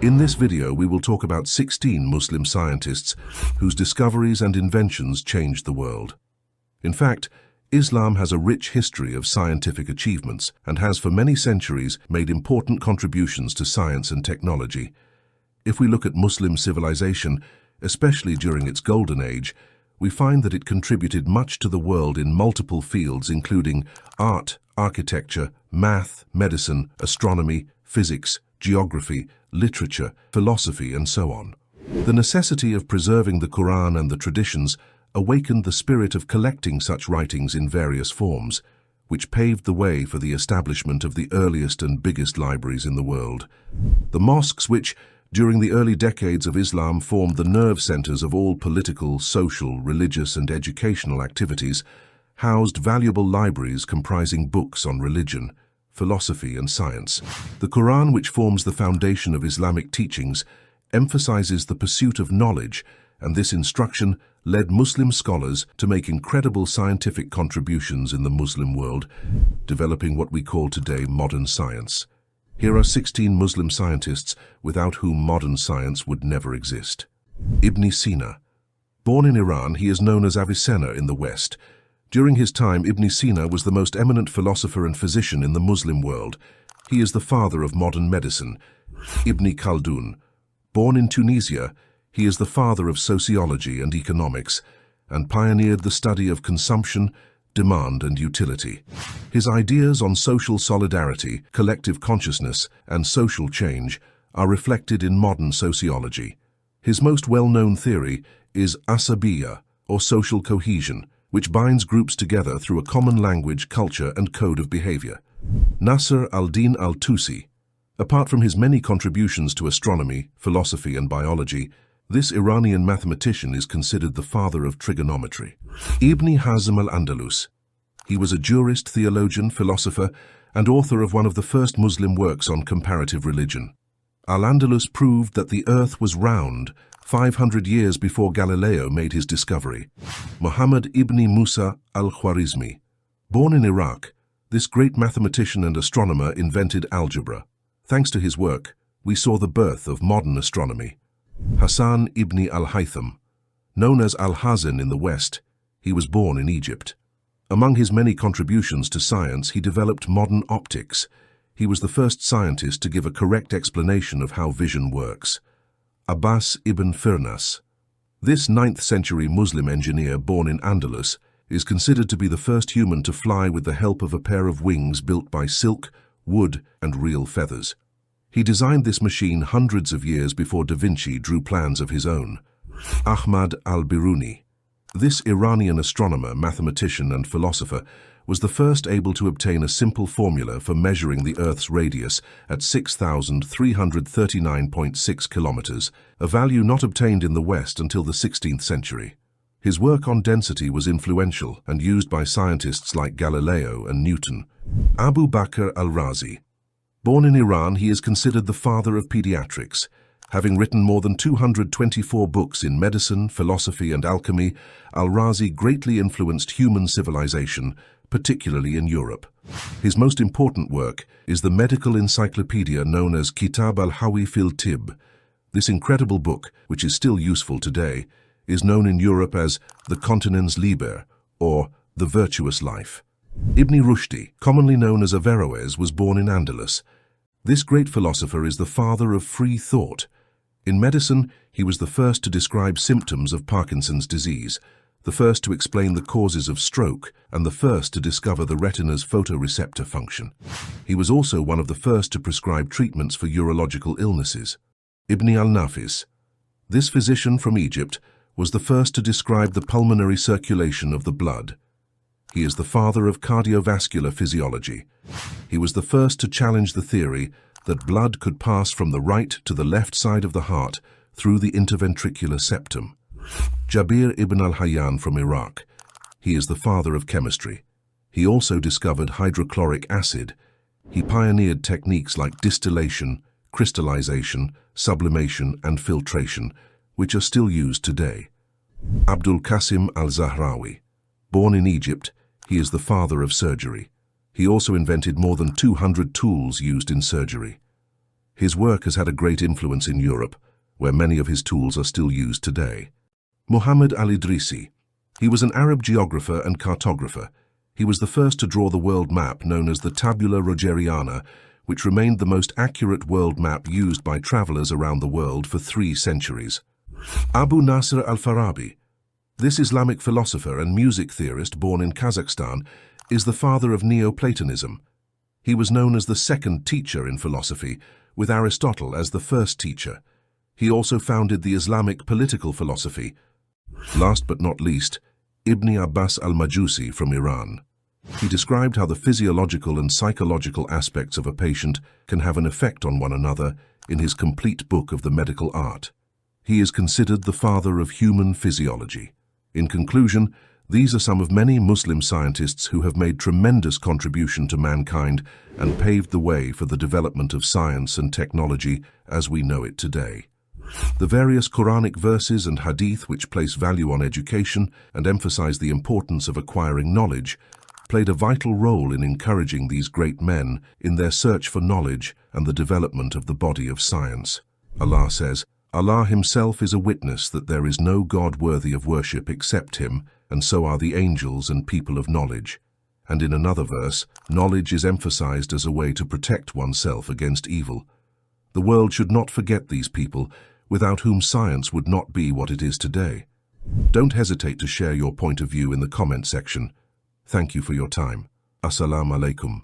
In this video, we will talk about 16 Muslim scientists whose discoveries and inventions changed the world. In fact, Islam has a rich history of scientific achievements and has for many centuries made important contributions to science and technology. If we look at Muslim civilization, especially during its golden age, we find that it contributed much to the world in multiple fields including art, architecture, math, medicine, astronomy, physics, geography, literature, philosophy, and so on. The necessity of preserving the Quran and the traditions awakened the spirit of collecting such writings in various forms, which paved the way for the establishment of the earliest and biggest libraries in the world. The mosques which, during the early decades of Islam, formed the nerve centers of all political, social, religious, and educational activities, housed valuable libraries comprising books on religion, philosophy, and science. The Quran, which forms the foundation of Islamic teachings, emphasizes the pursuit of knowledge, and this instruction led Muslim scholars to make incredible scientific contributions in the Muslim world, developing what we call today modern science. Here are 16 Muslim scientists without whom modern science would never exist. Ibn Sina. Born in Iran, he is known as Avicenna in the West. During his time, Ibn Sina was the most eminent philosopher and physician in the Muslim world. He is the father of modern medicine. Ibn Khaldun. Born in Tunisia, he is the father of sociology and economics, and pioneered the study of consumption, demand, and utility. His ideas on social solidarity, collective consciousness, and social change are reflected in modern sociology. His most well-known theory is Asabiyya, or social cohesion, which binds groups together through a common language, culture, and code of behavior. Nasr al-Din al-Tusi. Apart from his many contributions to astronomy, philosophy, and biology, this Iranian mathematician is considered the father of trigonometry. Ibn Hazm al-Andalus. He was a jurist, theologian, philosopher, and author of one of the first Muslim works on comparative religion. Al-Andalus proved that the earth was round 500 years before Galileo made his discovery. Muhammad ibn Musa al-Khwarizmi. Born in Iraq, this great mathematician and astronomer invented algebra. Thanks to his work, we saw the birth of modern astronomy. Hassan ibn al-Haytham. Known as Al-Hazan in the West, he was born in Egypt. Among his many contributions to science, he developed modern optics. He was the first scientist to give a correct explanation of how vision works. Abbas ibn Firnas. This 9th century Muslim engineer born in Andalus is considered to be the first human to fly with the help of a pair of wings built by silk, wood, and real feathers. He designed this machine hundreds of years before Da Vinci drew plans of his own. Ahmad al-Biruni. This Iranian astronomer, mathematician, and philosopher was the first able to obtain a simple formula for measuring the Earth's radius at 6,339.6 kilometers, a value not obtained in the West until the 16th century. His work on density was influential and used by scientists like Galileo and Newton. Abu Bakr al-Razi. Born in Iran, he is considered the father of pediatrics. Having written more than 224 books in medicine, philosophy, and alchemy, al-Razi greatly influenced human civilization, particularly in Europe. His most important work is the medical encyclopedia known as Kitab al-Hawi fil Tib. This incredible book, which is still useful today, is known in Europe as the Continens Liber, or the Virtuous Life. Ibn Rushdi, commonly known as Averroes, was born in Andalus. This great philosopher is the father of free thought. In medicine, he was the first to describe symptoms of Parkinson's disease, the first to explain the causes of stroke, and the first to discover the retina's photoreceptor function. He was also one of the first to prescribe treatments for urological illnesses. Ibn al-Nafis. This physician from Egypt was the first to describe the pulmonary circulation of the blood. He is the father of cardiovascular physiology. He was the first to challenge the theory that blood could pass from the right to the left side of the heart through the interventricular septum. Jabir ibn al-Hayyan from Iraq. He is the father of chemistry. He also discovered hydrochloric acid. He pioneered techniques like distillation, crystallization, sublimation, and filtration, which are still used today. Abdul Qasim al-Zahrawi. Born in Egypt, he is the father of surgery. He also invented more than 200 tools used in surgery. His work has had a great influence in Europe, where many of his tools are still used today. Muhammad al-Idrisi. He was an Arab geographer and cartographer. He was the first to draw the world map known as the Tabula Rogeriana, which remained the most accurate world map used by travelers around the world for 3 centuries. Abu Nasr al-Farabi. This Islamic philosopher and music theorist born in Kazakhstan is the father of Neoplatonism. He was known as the second teacher in philosophy, with Aristotle as the first teacher. He also founded the Islamic political philosophy. Last but not least, Ibn Abbas al-Majusi from Iran. He described how the physiological and psychological aspects of a patient can have an effect on one another in his complete book of the medical art. He is considered the father of human physiology. In conclusion, these are some of many Muslim scientists who have made tremendous contribution to mankind and paved the way for the development of science and technology as we know it today. The various Quranic verses and hadith which place value on education and emphasize the importance of acquiring knowledge played a vital role in encouraging these great men in their search for knowledge and the development of the body of science. Allah says, Allah himself is a witness that there is no God worthy of worship except him, and so are the angels and people of knowledge. And in another verse, knowledge is emphasized as a way to protect oneself against evil. The world should not forget these people, without whom science would not be what it is today. Don't hesitate to share your point of view in the comment section. Thank you for your time. Assalamu alaikum.